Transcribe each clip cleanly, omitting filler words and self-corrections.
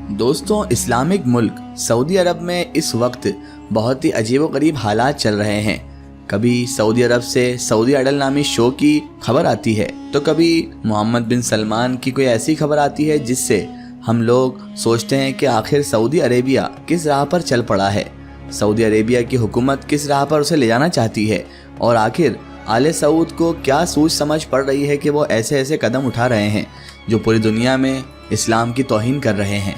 दोस्तों, इस्लामिक मुल्क सऊदी अरब में इस वक्त बहुत ही अजीबोगरीब हालात चल रहे हैं। कभी सऊदी अरब से सऊदी आइडल नामी शो की खबर आती है तो कभी मोहम्मद बिन सलमान की कोई ऐसी खबर आती है जिससे हम लोग सोचते हैं कि आखिर सऊदी अरेबिया किस राह पर चल पड़ा है, सऊदी अरेबिया की हुकूमत किस राह पर उसे ले जाना चाहती है और आखिर आले सऊद को क्या सोच समझ पड़ रही है कि वो ऐसे ऐसे कदम उठा रहे हैं जो पूरी दुनिया में इस्लाम की तौहीन कर रहे हैं।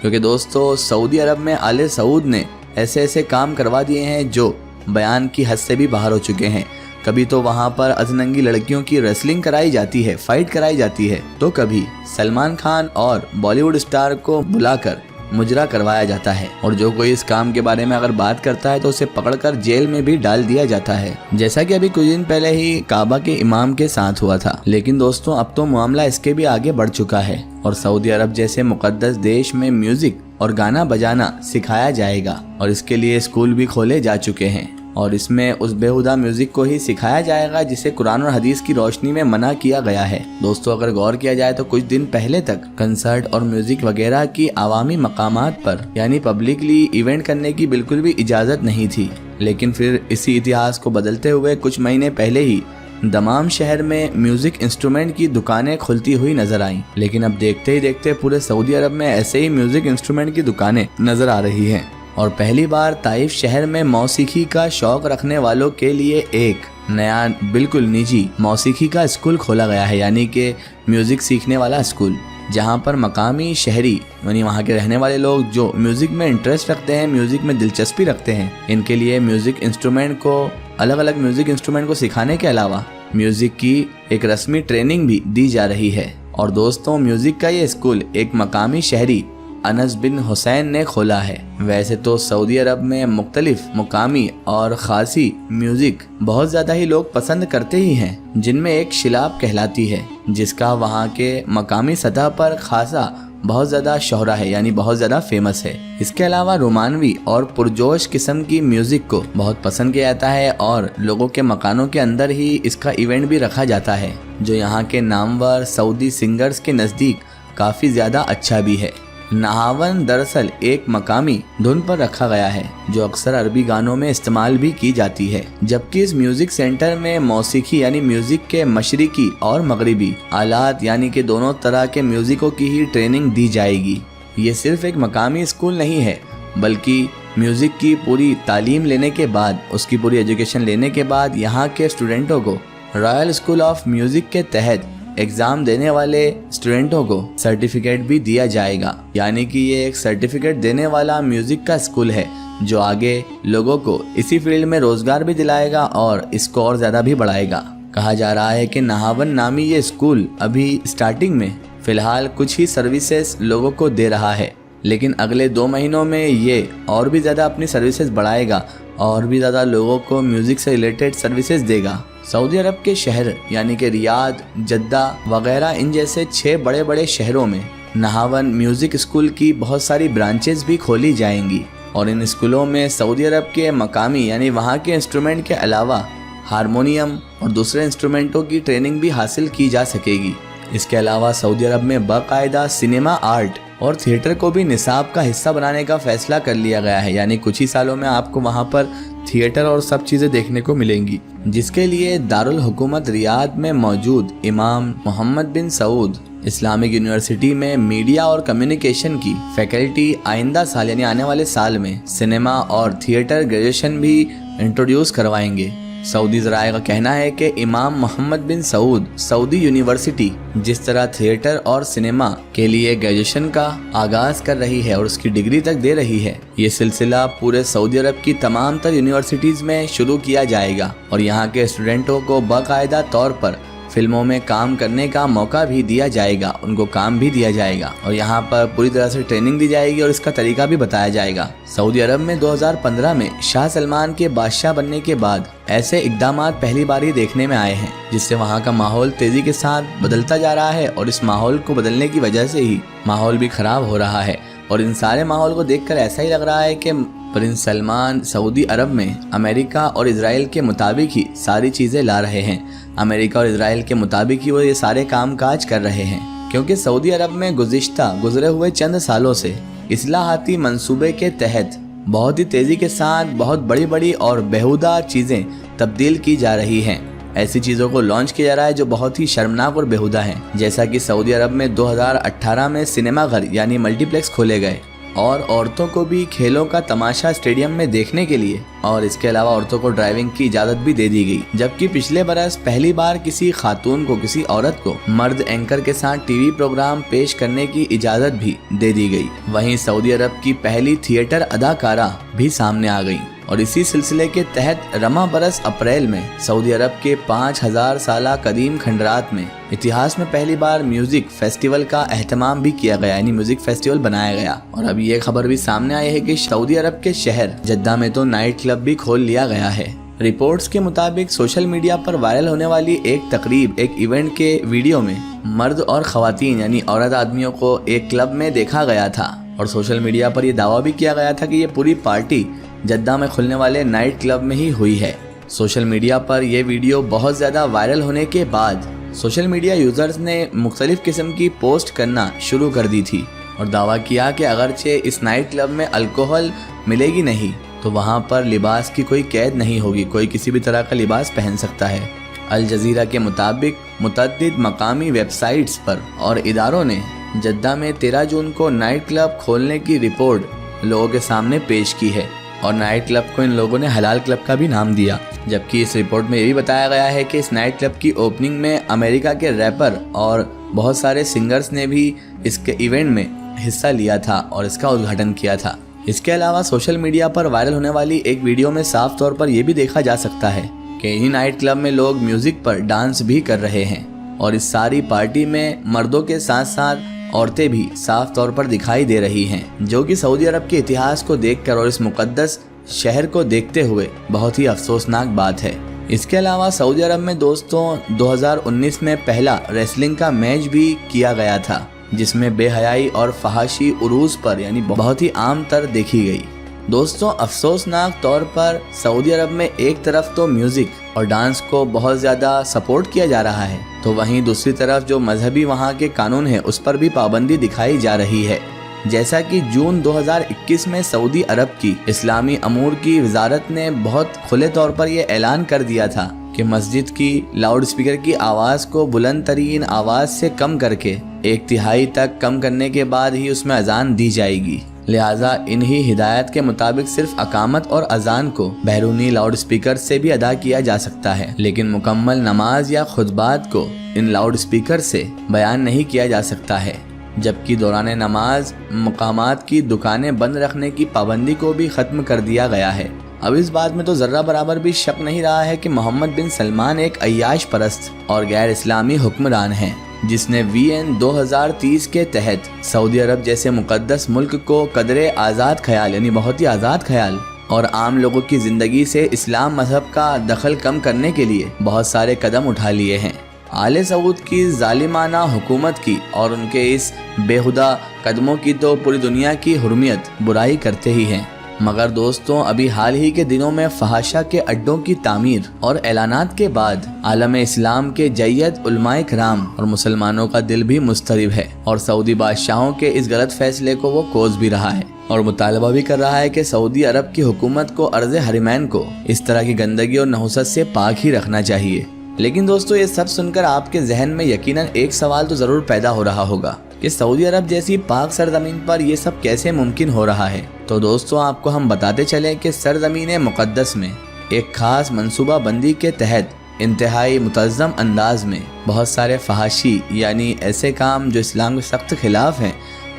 क्योंकि दोस्तों, सऊदी अरब में आले सऊद ने ऐसे ऐसे काम करवा दिए हैं जो बयान की हद से भी बाहर हो चुके हैं। कभी तो वहाँ पर अजनंगी लड़कियों की रेसलिंग कराई जाती है, फाइट कराई जाती है, तो कभी सलमान खान और बॉलीवुड स्टार को बुलाकर मुजरा करवाया जाता है और जो कोई इस काम के बारे में अगर बात करता है तो उसे पकड़कर जेल में भी डाल दिया जाता है, जैसा कि अभी कुछ दिन पहले ही काबा के इमाम के साथ हुआ था। लेकिन दोस्तों, अब तो मामला इसके भी आगे बढ़ चुका है और सऊदी अरब जैसे मुकद्दस देश में म्यूजिक और गाना बजाना सिखाया जाएगा और इसके लिए स्कूल भी खोले जा चुके हैं और इसमें उस बेहुदा म्यूजिक को ही सिखाया जाएगा जिसे कुरान और हदीस की रोशनी में मना किया गया है। दोस्तों, अगर गौर किया जाए तो कुछ दिन पहले तक कंसर्ट और म्यूजिक वगैरह की आवामी मकामात पर यानी पब्लिकली इवेंट करने की बिल्कुल भी इजाजत नहीं थी। लेकिन फिर इसी इतिहास को बदलते हुए कुछ महीने पहले ही दमाम शहर में म्यूजिक इंस्ट्रूमेंट की दुकानें खुलती हुई नजर आईं। लेकिन अब देखते ही देखते पूरे सऊदी अरब में ऐसे ही म्यूजिक इंस्ट्रूमेंट की दुकानें नजर आ रही हैं और पहली बार ताइफ शहर में मौसीकी का शौक रखने वालों के लिए एक नया बिल्कुल निजी मौसीकी का स्कूल खोला गया है, यानी कि म्यूजिक सीखने वाला स्कूल, जहां पर मकामी शहरी यानी वहां के रहने वाले लोग जो म्यूजिक में इंटरेस्ट रखते हैं, म्यूजिक में दिलचस्पी रखते हैं, इनके लिए म्यूजिक इंस्ट्रूमेंट को अलग अलग म्यूजिक इंस्ट्रूमेंट को सिखाने के अलावा म्यूजिक की एक रस्मी ट्रेनिंग भी दी जा रही है। और दोस्तों, म्यूजिक का ये स्कूल एक मकामी शहरी अनस बिन हुसैन ने खोला है। वैसे तो सऊदी अरब में मुख्तलिफ मुकामी और खासी म्यूजिक बहुत ज्यादा ही लोग पसंद करते ही हैं, जिनमें एक शिलाब कहलाती है जिसका वहाँ के मकामी सतह पर खासा बहुत ज्यादा शोहरा है, यानी बहुत ज्यादा फेमस है। इसके अलावा रोमानवी और पुरजोश किस्म की म्यूजिक को बहुत पसंद किया जाता है और लोगों के मकानों के अंदर ही इसका इवेंट भी रखा जाता है, जो यहाँ के नामवर सऊदी सिंगर्स के नजदीक काफी ज्यादा अच्छा भी है। नहावन दरअसल एक मकामी धुन पर रखा गया है जो अक्सर अरबी गानों में इस्तेमाल भी की जाती है, जबकि इस म्यूजिक सेंटर में मौसीकी यानी म्यूजिक के मशरिकी और मगरिबी आलात यानी कि दोनों तरह के म्यूजिकों की ही ट्रेनिंग दी जाएगी। ये सिर्फ एक मकामी स्कूल नहीं है, बल्कि म्यूजिक की पूरी तालीम लेने के बाद, उसकी पूरी एजुकेशन लेने के बाद यहाँ के स्टूडेंटों को रॉयल स्कूल ऑफ म्यूजिक के तहत एग्जाम देने वाले स्टूडेंटों को सर्टिफिकेट भी दिया जाएगा। यानी कि ये एक सर्टिफिकेट देने वाला म्यूजिक का स्कूल है जो आगे लोगों को इसी फील्ड में रोजगार भी दिलाएगा और इसको और ज्यादा भी बढ़ाएगा। कहा जा रहा है कि नहावन नामी ये स्कूल अभी स्टार्टिंग में फिलहाल कुछ ही सर्विसेज लोगों को दे रहा है, लेकिन अगले 2 महीनों में ये और भी ज्यादा अपनी सर्विसेज बढ़ाएगा और भी ज्यादा लोगों को म्यूजिक से रिलेटेड सर्विसेज देगा। सऊदी अरब के शहर यानी कि रियाद, जद्दा वगैरह इन जैसे 6 बड़े बड़े शहरों में नहावन म्यूजिक स्कूल की बहुत सारी ब्रांचेस भी खोली जाएंगी और इन स्कूलों में सऊदी अरब के मकामी यानी वहाँ के इंस्ट्रूमेंट के अलावा हारमोनियम और दूसरे इंस्ट्रूमेंटों की ट्रेनिंग भी हासिल की जा सकेगी। इसके अलावा सऊदी अरब में बाकायदा सिनेमा आर्ट और थिएटर को भी निसाब का हिस्सा बनाने का फैसला कर लिया गया है, यानी कुछ ही सालों में आपको वहाँ पर थिएटर और सब चीजें देखने को मिलेंगी, जिसके लिए दारुल हुकूमत रियाद में मौजूद इमाम मोहम्मद बिन सऊद इस्लामिक यूनिवर्सिटी में मीडिया और कम्युनिकेशन की फैकल्टी आइंदा साल यानी आने वाले साल में सिनेमा और थिएटर ग्रेजुएशन भी इंट्रोड्यूस करवाएंगे। सऊदी ज़राए का कहना है कि इमाम मोहम्मद बिन सऊद सऊदी यूनिवर्सिटी जिस तरह थिएटर और सिनेमा के लिए ग्रेजुएशन का आगाज कर रही है और उसकी डिग्री तक दे रही है, ये सिलसिला पूरे सऊदी अरब की तमाम तर यूनिवर्सिटीज में शुरू किया जाएगा और यहाँ के स्टूडेंटों को बाकायदा तौर पर फिल्मों में काम करने का मौका भी दिया जाएगा, उनको काम भी दिया जाएगा और यहाँ पर पूरी तरह से ट्रेनिंग दी जाएगी और इसका तरीका भी बताया जाएगा। सऊदी अरब में 2015 में शाह सलमान के बादशाह बनने के बाद ऐसे इक़दामात पहली बार ही देखने में आए हैं, जिससे वहाँ का माहौल तेजी के साथ बदलता जा रहा है और इस माहौल को बदलने की वजह से ही माहौल भी खराब हो रहा है। और इन सारे माहौल को देखकर ऐसा ही लग रहा है कि प्रिंस सलमान सऊदी अरब में अमेरिका और इजराइल के मुताबिक ही सारी चीज़ें ला रहे हैं। अमेरिका और इजराइल के मुताबिक ही वो ये सारे काम काज कर रहे हैं, क्योंकि सऊदी अरब में गुजरे हुए चंद सालों से इस्लाहाती मंसूबे के तहत बहुत ही तेजी के साथ बहुत बड़ी बड़ी और बेहुदा चीजें तब्दील की जा रही हैं। ऐसी चीज़ों को लॉन्च किया जा रहा है जो बहुत ही शर्मनाक और बेहुदा हैं। जैसा कि सऊदी अरब में 2018 में सिनेमा घर यानी मल्टीप्लेक्स खोले गए और औरतों को भी खेलों का तमाशा स्टेडियम में देखने के लिए, और इसके अलावा औरतों को ड्राइविंग की इजाज़त भी दे दी गई। जबकि पिछले बरस पहली बार किसी खातून को, किसी औरत को मर्द एंकर के साथ टीवी प्रोग्राम पेश करने की इजाज़त भी दे दी गई। वहीं सऊदी अरब की पहली थिएटर अदाकारा भी सामने आ गई और इसी सिलसिले के तहत रमा बरस अप्रैल में सऊदी अरब के 5000 साला कदीम खंडरात में इतिहास में पहली बार म्यूजिक फेस्टिवल का एहतमाम भी किया गया, यानी म्यूजिक फेस्टिवल बनाया गया। और अभी ये खबर भी सामने आई है कि सऊदी अरब के शहर जद्दा में तो नाइट क्लब भी खोल लिया गया है। रिपोर्ट्स के मुताबिक सोशल मीडिया पर वायरल होने वाली एक इवेंट के वीडियो में मर्द और खवातीन यानी औरत आदमियों को एक क्लब में देखा गया था और सोशल मीडिया पर यह दावा भी किया गया था कि ये पूरी पार्टी जद्दा में खुलने वाले नाइट क्लब में ही हुई है। सोशल मीडिया पर यह वीडियो बहुत ज़्यादा वायरल होने के बाद सोशल मीडिया यूजर्स ने मुख्तलिफ किस्म की पोस्ट करना शुरू कर दी थी और दावा किया कि अगरचे इस नाइट क्लब में अल्कोहल मिलेगी नहीं तो वहाँ पर लिबास की कोई कैद नहीं होगी, कोई किसी भी तरह का लिबास पहन सकता है। अल जजीरा के मुताबिक मुतअद्दिद मकामी वेबसाइट्स पर और इदारों ने जद्दा में 13 जून को नाइट क्लब खोलने की रिपोर्ट लोगों के सामने पेश की है और नाइट क्लब को इन लोगों ने हलाल क्लब का भी नाम दिया। जबकि इस रिपोर्ट में ये भी बताया गया है कि इस नाइट क्लब की ओपनिंग में अमेरिका के रैपर और बहुत सारे सिंगर्स ने भी इसके इवेंट में हिस्सा लिया था और इसका उद्घाटन किया था। इसके अलावा सोशल मीडिया पर वायरल होने वाली एक वीडियो में साफ तौर पर यह भी देखा जा सकता है कि इन्हीं नाइट क्लब में लोग म्यूजिक पर डांस भी कर रहे हैं और इस सारी पार्टी में मर्दों के साथ साथ औरतें भी साफ तौर पर दिखाई दे रही हैं, जो कि सऊदी अरब के इतिहास को देखकर और इस मुकद्दस शहर को देखते हुए बहुत ही अफसोसनाक बात है। इसके अलावा सऊदी अरब में दोस्तों 2019 में पहला रेसलिंग का मैच भी किया गया था जिसमें बेहयाई और फहाशी उरूज पर यानी बहुत ही आम तर देखी गई। दोस्तों अफसोसनाक तौर पर सऊदी अरब में एक तरफ तो म्यूजिक और डांस को बहुत ज़्यादा सपोर्ट किया जा रहा है तो वहीं दूसरी तरफ जो मजहबी वहाँ के कानून है उस पर भी पाबंदी दिखाई जा रही है। जैसा कि जून 2021 में सऊदी अरब की इस्लामी अमूर की वजारत ने बहुत खुले तौर पर यह ऐलान कर दिया था कि मस्जिद की लाउड स्पीकर की आवाज़ को बुलंद तरीन आवाज़ से कम करके 1/3 तक कम करने के बाद ही उसमें अजान दी जाएगी। लिहाजा इन्हीं हिदायत के मुताबिक सिर्फ अकामत और अजान को बैरूनी लाउड स्पीकर से भी अदा किया जा सकता है, लेकिन मुकम्मल नमाज या खुतबात को इन लाउड स्पीकर से बयान नहीं किया जा सकता है। जबकि दौरान नमाज मकामात की दुकानें बंद रखने की पाबंदी को भी ख़त्म कर दिया गया है। अब इस बात में तो ज़र्रा बराबर भी शक नहीं रहा है कि मोहम्मद बिन सलमान एक अय्याश परस्त और गैर इस्लामी हुक्मरान हैं जिसने VN 2030 के तहत सऊदी अरब जैसे मुकद्दस मुल्क को कदरे आज़ाद ख्याल यानी बहुत ही आज़ाद ख्याल और आम लोगों की ज़िंदगी से इस्लाम मजहब का दखल कम करने के लिए बहुत सारे कदम उठा लिए हैं। आले सऊद की जालिमाना हुकूमत की और उनके इस बेहुदा कदमों की तो पूरी दुनिया की हुर्मियत बुराई करते ही हैं। मगर दोस्तों अभी हाल ही के दिनों में फहाशा के अड्डों की तामीर और ऐलानात के बाद आलम इस्लाम के जय्यद उलमाए कराम और मुसलमानों का दिल भी मुस्तरिब है और सऊदी बादशाहों के इस गलत फैसले को वो कोस भी रहा है और मुतालबा भी कर रहा है कि सऊदी अरब की हुकूमत को अर्ज़ हरमैन को इस तरह की गंदगी और नहुसत से पाक ही रखना चाहिए। लेकिन दोस्तों ये सब सुनकर आपके जहन में यकीनन एक सवाल तो ज़रूर पैदा हो रहा होगा कि सऊदी अरब जैसी पाक सरजमीन पर यह सब कैसे मुमकिन हो रहा है। तो दोस्तों आपको हम बताते चलें कि सरजमीन मुक़द्दस में एक खास मंसूबा बंदी के तहत इंतहाई मुतज़्ज़म अंदाज में बहुत सारे फहाशी यानी ऐसे काम जो इस्लाम के सख्त खिलाफ हैं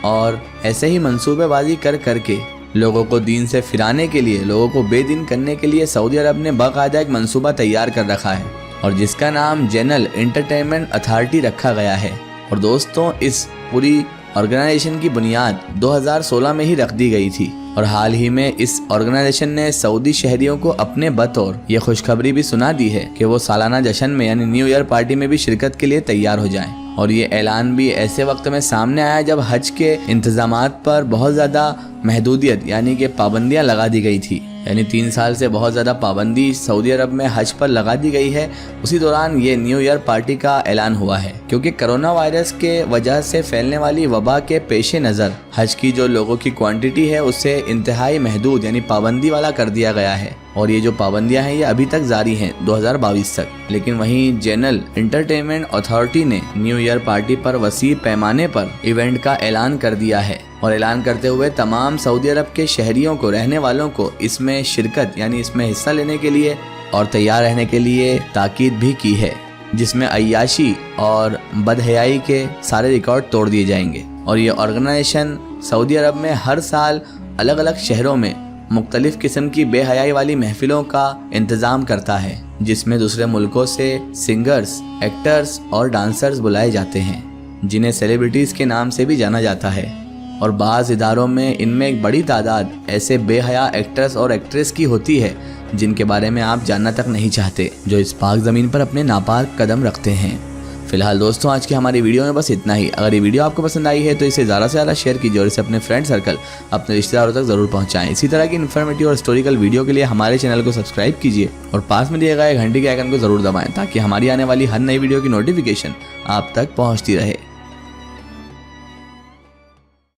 और ऐसे ही मंसूबेबाजी कर करके लोगों को दीन से फिराने के लिए, लोगों को बेदीन करने के लिए सऊदी अरब ने बाकायदा एक मंसूबा तैयार कर रखा है और जिसका नाम जनरल एंटरटेनमेंट अथॉरिटी रखा गया है। और दोस्तों इस पूरी ऑर्गेनाइजेशन की बुनियाद 2016 में ही रख दी गई थी और हाल ही में इस ऑर्गेनाइजेशन ने सऊदी शहरियों को अपने बतौर ये खुशखबरी भी सुना दी है कि वो सालाना जश्न में यानी न्यू ईयर पार्टी में भी शिरकत के लिए तैयार हो जाएं। और ये ऐलान भी ऐसे वक्त में सामने आया जब हज के इंतजामात पर बहुत ज़्यादा महदूदियत यानी कि पाबंदियां लगा दी गई थी। यानी 3 साल से बहुत ज़्यादा पाबंदी सऊदी अरब में हज पर लगा दी गई है। उसी दौरान ये न्यू ईयर पार्टी का ऐलान हुआ है, क्योंकि कोरोना वायरस के वजह से फैलने वाली वबा के पेश नज़र हज की जो लोगों की क्वांटिटी है उसे इंतहाई महदूद यानी पाबंदी वाला कर दिया गया है। और ये जो पाबंदियां हैं ये अभी तक जारी हैं 2022 तक। लेकिन वहीं जनरल एंटरटेनमेंट अथॉरिटी ने न्यू ईयर पार्टी पर वसी पैमाने पर इवेंट का ऐलान कर दिया है और ऐलान करते हुए तमाम सऊदी अरब के शहरियों को, रहने वालों को इसमें शिरकत यानी इसमें हिस्सा लेने के लिए और तैयार रहने के लिए ताकीद भी की है, जिसमें अय्याशी और बदहयाई के सारे रिकॉर्ड तोड़ दिए जाएंगे। और ये ऑर्गेनाइजेशन सऊदी अरब में हर साल अलग अलग शहरों में मुख्तलिफ किस्म की बेहयाई वाली महफिलों का इंतज़ाम करता है, जिसमें दूसरे मुल्कों से सिंगर्स, एक्टर्स और डांसर्स बुलाए जाते हैं, जिन्हें सेलिब्रिटीज़ के नाम से भी जाना जाता है। और बाज़ इदारों में इनमें एक बड़ी तादाद ऐसे बेहया एक्टर्स और एक्ट्रेस की होती है जिनके बारे में आप जानना तक नहीं चाहते, जो इस पाक ज़मीन पर अपने नापाक कदम रखते हैं। फिलहाल दोस्तों, आज की हमारी वीडियो में बस इतना ही। अगर ये वीडियो आपको पसंद आई है तो इसे ज़्यादा से ज़्यादा शेयर कीजिए और इसे अपने फ्रेंड सर्कल, अपने रिश्तेदारों तक ज़रूर पहुंचाएं। इसी तरह की इन्फॉर्मेटिव और हिस्टोरिकल वीडियो के लिए हमारे चैनल को सब्सक्राइब कीजिए और पास में दिए गए घंटी के आइकन को ज़रूर दबाएं, ताकि हमारी आने वाली हर नई वीडियो की नोटिफिकेशन आप तक पहुँचती रहे।